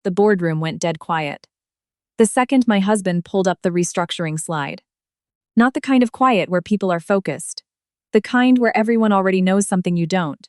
the boardroom went dead quiet. The second my husband pulled up the restructuring slide. Not the kind of quiet where people are focused. The kind where everyone already knows something you don't.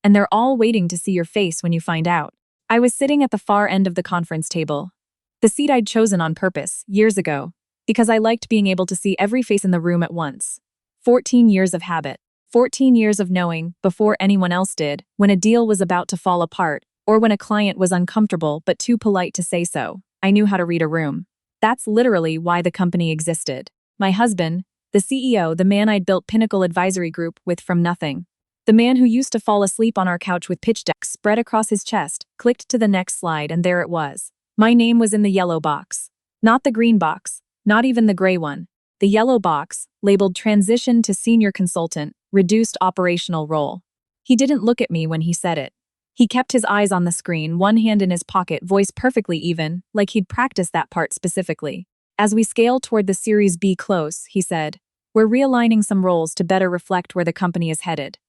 And they're all waiting to see your face when you find out. I was sitting at the far end of the conference table. The seat I'd chosen on purpose, years ago, because I liked being able to see every face in the room at once. 14 years of habit. 14 years of knowing, before anyone else did, when a deal was about to fall apart, or when a client was uncomfortable but too polite to say so. I knew how to read a room. That's literally why the company existed. My husband, the CEO, the man I'd built Pinnacle Advisory Group with from nothing. The man who used to fall asleep on our couch with pitch decks spread across his chest, clicked to the next slide, and there it was. My name was in the yellow box. Not the green box, not even the gray one. The yellow box, labeled Transition to Senior Consultant, Reduced Operational Role. He didn't look at me when he said it. He kept his eyes on the screen, one hand in his pocket, voice perfectly even, like he'd practiced that part specifically. As we scale toward the Series B close, he said, "We're realigning some roles to better reflect where the company is headed."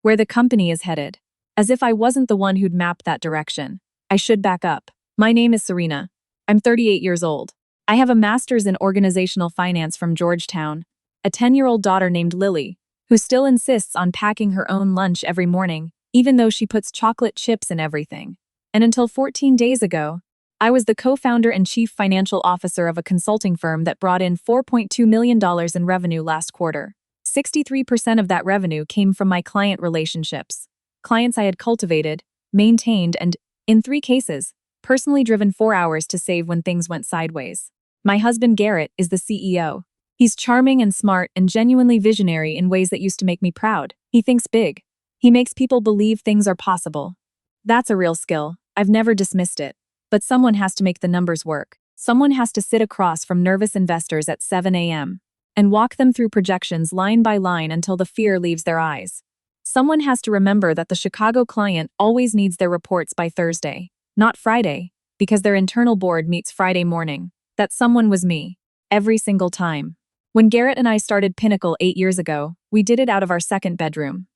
Where the company is headed. As if I wasn't the one who'd mapped that direction. I should back up. My name is Serena. I'm 38 years old. I have a master's in organizational finance from Georgetown, a 10-year-old daughter named Lily, who still insists on packing her own lunch every morning, even though she puts chocolate chips in everything. And until 14 days ago, I was the co-founder and chief financial officer of a consulting firm that brought in $4.2 million in revenue last quarter. 63% of that revenue came from my client relationships. Clients I had cultivated, maintained, and, in 3 cases, personally driven 4 hours to save when things went sideways. My husband Garrett is the CEO. He's charming and smart and genuinely visionary in ways that used to make me proud. He thinks big. He makes people believe things are possible. That's a real skill. I've never dismissed it. But someone has to make the numbers work. Someone has to sit across from nervous investors at 7 a.m. and walk them through projections line by line until the fear leaves their eyes. Someone has to remember that the Chicago client always needs their reports by Thursday, not Friday, because their internal board meets Friday morning. That someone was me. Every single time. When Garrett and I started Pinnacle 8 years ago, we did it out of our second bedroom.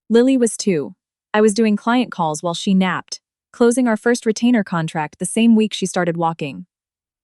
Lily was 2. I was doing client calls while she napped, closing our first retainer contract the same week she started walking.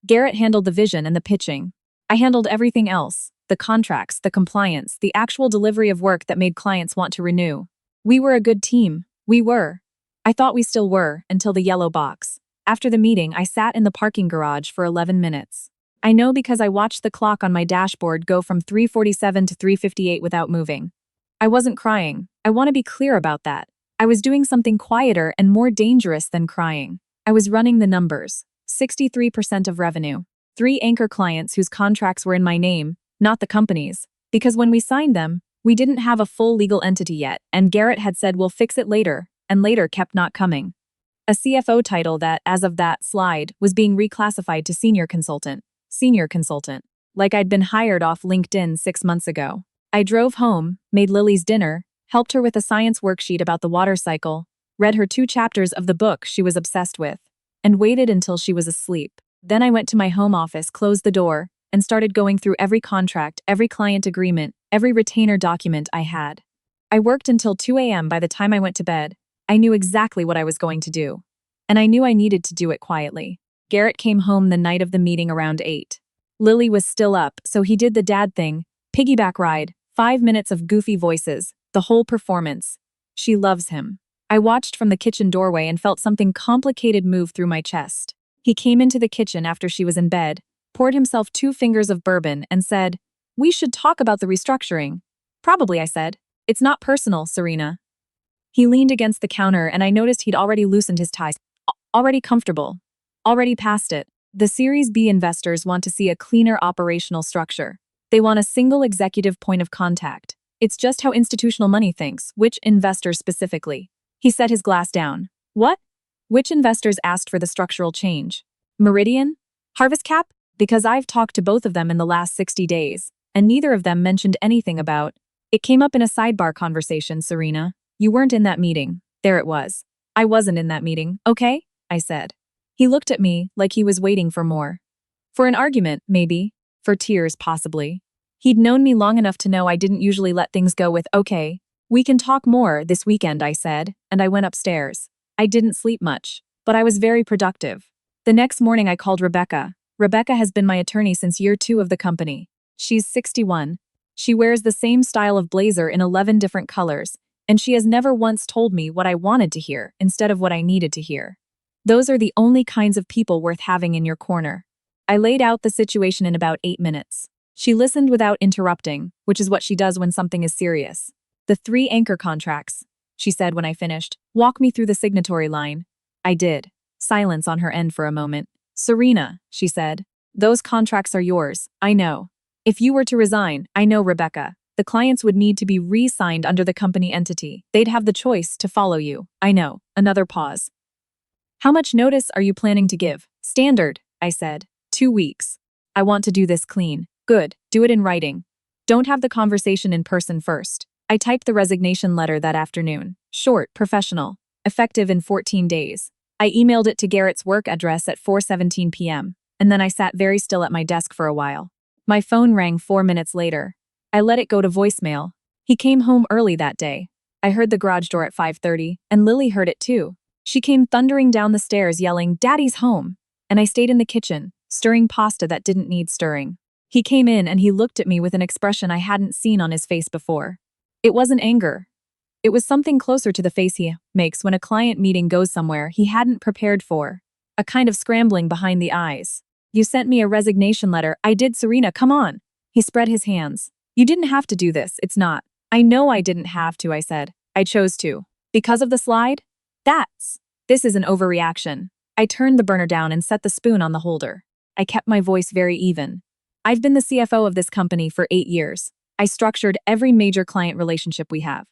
Garrett handled the vision and the pitching. I handled everything else, the contracts, the compliance, the actual delivery of work that made clients want to renew. We were a good team. We were. I thought we still were, until the yellow box. After the meeting, I sat in the parking garage for 11 minutes. I know because I watched the clock on my dashboard go from 3:47 to 3:58 without moving. I wasn't crying. I want to be clear about that. I was doing something quieter and more dangerous than crying. I was running the numbers. 63% of revenue. 3 anchor clients whose contracts were in my name, not the company's, because when we signed them, we didn't have a full legal entity yet, and Garrett had said we'll fix it later, and later kept not coming. A CFO title that, as of that slide, was being reclassified to senior consultant. Senior consultant. Like I'd been hired off LinkedIn 6 months ago. I drove home, made Lily's dinner, helped her with a science worksheet about the water cycle, read her 2 chapters of the book she was obsessed with, and waited until she was asleep. Then I went to my home office, closed the door, and started going through every contract, every client agreement, every retainer document I had. I worked until 2 a.m. By the time I went to bed. I knew exactly what I was going to do. And I knew I needed to do it quietly. Garrett came home the night of the meeting around 8. Lily was still up, so he did the dad thing, piggyback ride, 5 minutes of goofy voices, the whole performance. She loves him. I watched from the kitchen doorway and felt something complicated move through my chest. He came into the kitchen after she was in bed, poured himself 2 fingers of bourbon, and said, "We should talk about the restructuring." "Probably," I said. "It's not personal, Serena." He leaned against the counter and I noticed he'd already loosened his ties. Already comfortable. Already past it. The Series B investors want to see a cleaner operational structure. They want a single executive point of contact. It's just how institutional money thinks, which investors specifically. He set his glass down. What? Which investors asked for the structural change? Meridian? Harvest Cap? Because I've talked to both of them in the last 60 days, and neither of them mentioned anything about. It came up in a sidebar conversation, Serena. You weren't in that meeting. There it was. I wasn't in that meeting, okay? I said. He looked at me like he was waiting for more. For an argument, maybe. For tears, possibly. He'd known me long enough to know I didn't usually let things go with, okay, we can talk more this weekend, I said, and I went upstairs. I didn't sleep much, but I was very productive. The next morning I called Rebecca. Rebecca has been my attorney since year 2 of the company. She's 61. She wears the same style of blazer in 11 different colors, and she has never once told me what I wanted to hear instead of what I needed to hear. Those are the only kinds of people worth having in your corner. I laid out the situation in about 8 minutes. She listened without interrupting, which is what she does when something is serious. The 3 anchor contracts, she said when I finished. Walk me through the signatory line. I did. Silence on her end for a moment. Serena, she said. Those contracts are yours, I know. If you were to resign, I know, Rebecca, the clients would need to be re-signed under the company entity. They'd have the choice to follow you. I know. Another pause. How much notice are you planning to give? Standard, I said. 2 weeks. I want to do this clean. Good. Do it in writing. Don't have the conversation in person first. I typed the resignation letter that afternoon. Short, professional. Effective in 14 days. I emailed it to Garrett's work address at 4:17 p.m., and then I sat very still at my desk for a while. My phone rang 4 minutes later. I let it go to voicemail. He came home early that day. I heard the garage door at 5:30, and Lily heard it too. She came thundering down the stairs yelling, "Daddy's home!" And I stayed in the kitchen, stirring pasta that didn't need stirring. He came in and he looked at me with an expression I hadn't seen on his face before. It wasn't anger. It was something closer to the face he makes when a client meeting goes somewhere he hadn't prepared for. A kind of scrambling behind the eyes. You sent me a resignation letter. I did, Serena, come on. He spread his hands. You didn't have to do this, it's not. I know I didn't have to, I said. I chose to. Because of the slide? This is an overreaction. I turned the burner down and set the spoon on the holder. I kept my voice very even. I've been the CFO of this company for 8 years. I structured every major client relationship we have.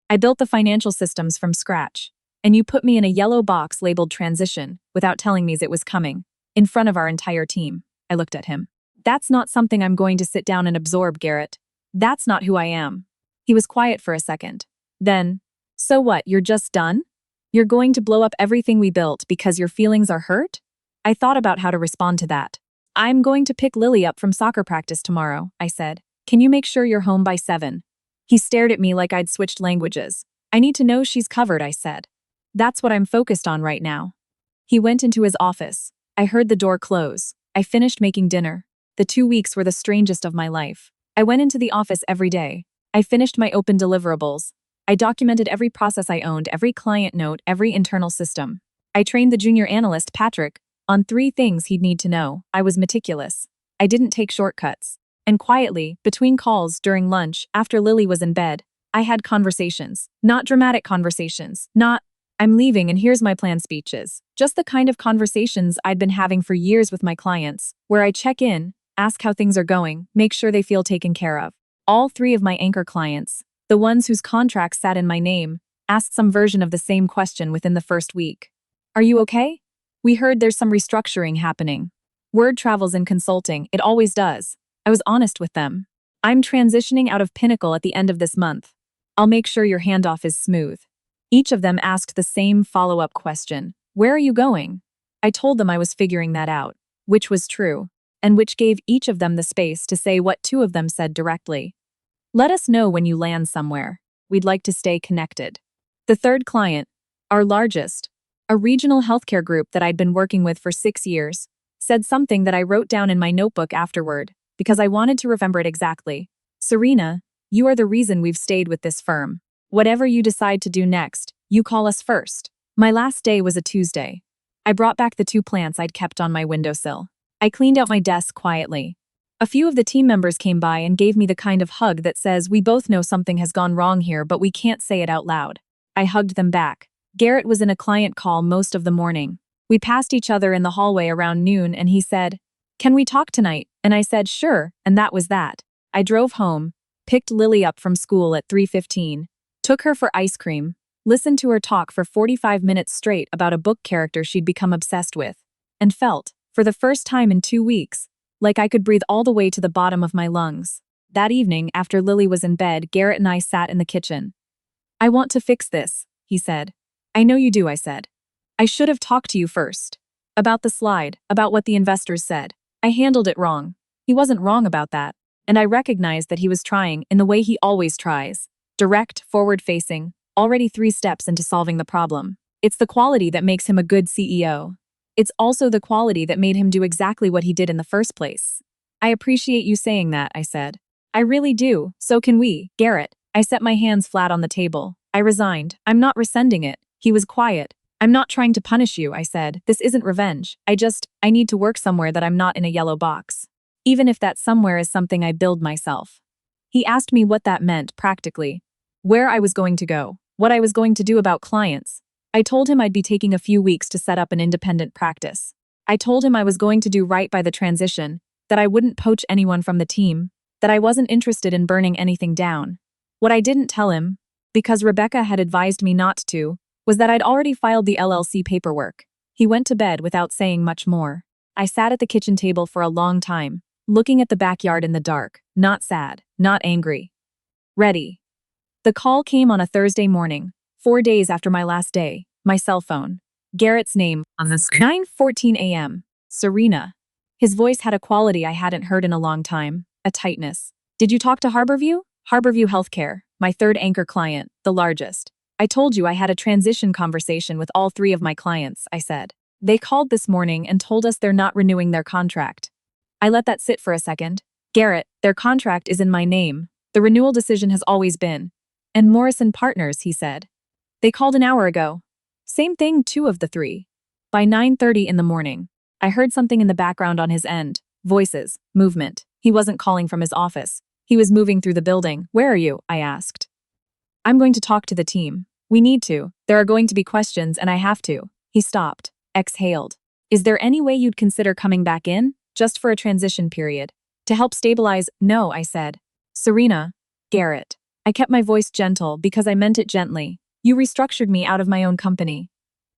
I built the financial systems from scratch. And you put me in a yellow box labeled transition without telling me it was coming, in front of our entire team. I looked at him. That's not something I'm going to sit down and absorb, Garrett. That's not who I am. He was quiet for a second. Then, so what, you're just done? You're going to blow up everything we built because your feelings are hurt? I thought about how to respond to that. I'm going to pick Lily up from soccer practice tomorrow, I said. Can you make sure you're home by 7? He stared at me like I'd switched languages. I need to know she's covered, I said. That's what I'm focused on right now. He went into his office. I heard the door close. I finished making dinner. The 2 weeks were the strangest of my life. I went into the office every day. I finished my open deliverables. I documented every process I owned, every client note, every internal system. I trained the junior analyst, Patrick, on 3 things he'd need to know. I was meticulous. I didn't take shortcuts. And quietly, between calls, during lunch, after Lily was in bed, I had conversations. Not dramatic conversations. Not, I'm leaving and here's my plan speeches. Just the kind of conversations I'd been having for years with my clients, where I check in, ask how things are going, make sure they feel taken care of. All 3 of my anchor clients, the ones whose contracts sat in my name, asked some version of the same question within the first week. Are you okay? We heard there's some restructuring happening. Word travels in consulting, it always does. I was honest with them. I'm transitioning out of Pinnacle at the end of this month. I'll make sure your handoff is smooth. Each of them asked the same follow-up question. Where are you going? I told them I was figuring that out, which was true, and which gave each of them the space to say what 2 of them said directly. Let us know when you land somewhere. We'd like to stay connected. The 3rd client, our largest, a regional healthcare group that I'd been working with for 6 years, said something that I wrote down in my notebook afterward, because I wanted to remember it exactly. Serena, you are the reason we've stayed with this firm. Whatever you decide to do next, you call us first. My last day was a Tuesday. I brought back the 2 plants I'd kept on my windowsill. I cleaned out my desk quietly. A few of the team members came by and gave me the kind of hug that says, we both know something has gone wrong here, but we can't say it out loud. I hugged them back. Garrett was in a client call most of the morning. We passed each other in the hallway around noon and he said, "Can we talk tonight?" And I said, "Sure," and that was that. I drove home, picked Lily up from school at 3:15, took her for ice cream, listened to her talk for 45 minutes straight about a book character she'd become obsessed with, and felt, for the first time in 2 weeks, like I could breathe all the way to the bottom of my lungs. That evening, after Lily was in bed, Garrett and I sat in the kitchen. "I want to fix this," he said. "I know you do," I said. "I should have talked to you first. About the slide, about what the investors said. I handled it wrong." He wasn't wrong about that, and I recognized that he was trying in the way he always tries. Direct, forward-facing, already 3 steps into solving the problem. It's the quality that makes him a good CEO. It's also the quality that made him do exactly what he did in the first place. I appreciate you saying that, I said. I really do, so can we, Garrett. I set my hands flat on the table. I resigned. I'm not rescinding it. He was quiet. I'm not trying to punish you, I said. This isn't revenge. I need to work somewhere that I'm not in a yellow box. Even if that somewhere is something I build myself. He asked me what that meant, practically. Where I was going to go. What I was going to do about clients. I told him I'd be taking a few weeks to set up an independent practice. I told him I was going to do right by the transition, that I wouldn't poach anyone from the team, that I wasn't interested in burning anything down. What I didn't tell him, because Rebecca had advised me not to, was that I'd already filed the LLC paperwork. He went to bed without saying much more. I sat at the kitchen table for a long time, looking at the backyard in the dark, not sad, not angry. Ready. The call came on a Thursday morning, 4 days after my last day, my cell phone. Garrett's name on the screen. 9:14 a.m. Serena. His voice had a quality I hadn't heard in a long time, a tightness. Did you talk to Harborview? Harborview Healthcare, my third anchor client, the largest. I told you I had a transition conversation with all 3 of my clients, I said. They called this morning and told us they're not renewing their contract. I let that sit for a second. Garrett, their contract is in my name. The renewal decision has always been. And Morrison Partners, he said. They called an hour ago. Same thing, 2 of the 3. By 9:30 in the morning, I heard something in the background on his end. Voices, movement. He wasn't calling from his office. He was moving through the building. Where are you? I asked. I'm going to talk to the team. We need to. There are going to be questions and I have to. He stopped, exhaled. Is there any way you'd consider coming back in? Just for a transition period. To help stabilize? No, I said. Serena. Garrett. I kept my voice gentle because I meant it gently. You restructured me out of my own company.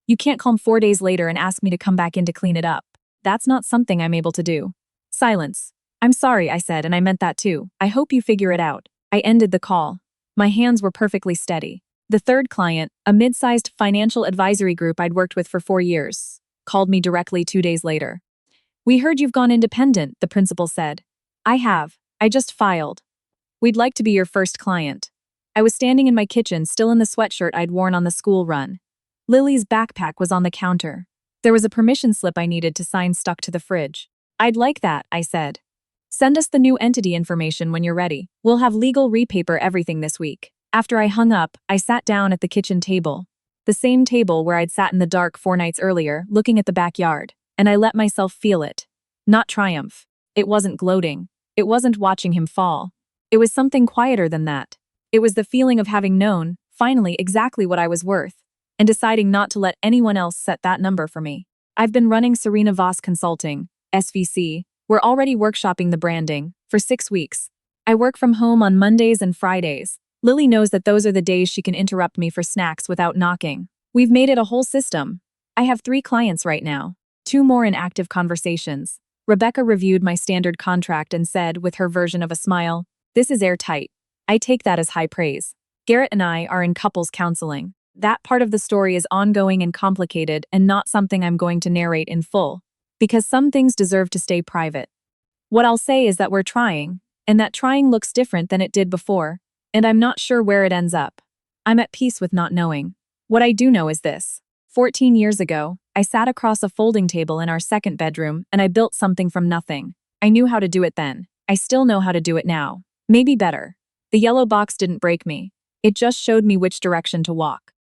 You can't come 4 days later and ask me to come back in to clean it up. That's not something I'm able to do. Silence. I'm sorry, I said, and I meant that too. I hope you figure it out. I ended the call. My hands were perfectly steady. The third client, a mid-sized financial advisory group I'd worked with for 4 years, called me directly 2 days later. We heard you've gone independent, the principal said. I have. I just filed. We'd like to be your first client. I was standing in my kitchen, still in the sweatshirt I'd worn on the school run. Lily's backpack was on the counter. There was a permission slip I needed to sign stuck to the fridge. I'd like that, I said. Send us the new entity information when you're ready. We'll have legal repaper everything this week. After I hung up, I sat down at the kitchen table. The same table where I'd sat in the dark 4 nights earlier, looking at the backyard. And I let myself feel it. Not triumph. It wasn't gloating. It wasn't watching him fall. It was something quieter than that. It was the feeling of having known, finally, exactly what I was worth, and deciding not to let anyone else set that number for me. I've been running Serena Voss Consulting, SVC. We're already workshopping the branding, for 6 weeks. I work from home on Mondays and Fridays. Lily knows that those are the days she can interrupt me for snacks without knocking. We've made it a whole system. I have 3 clients right now, 2 more in active conversations. Rebecca reviewed my standard contract and said, with her version of a smile, "This is airtight." I take that as high praise. Garrett and I are in couples counseling. That part of the story is ongoing and complicated and not something I'm going to narrate in full, because some things deserve to stay private. What I'll say is that we're trying, and that trying looks different than it did before, and I'm not sure where it ends up. I'm at peace with not knowing. What I do know is this. 14 years ago, I sat across a folding table in our second bedroom and I built something from nothing. I knew how to do it then. I still know how to do it now. Maybe better. The yellow box didn't break me. It just showed me which direction to walk.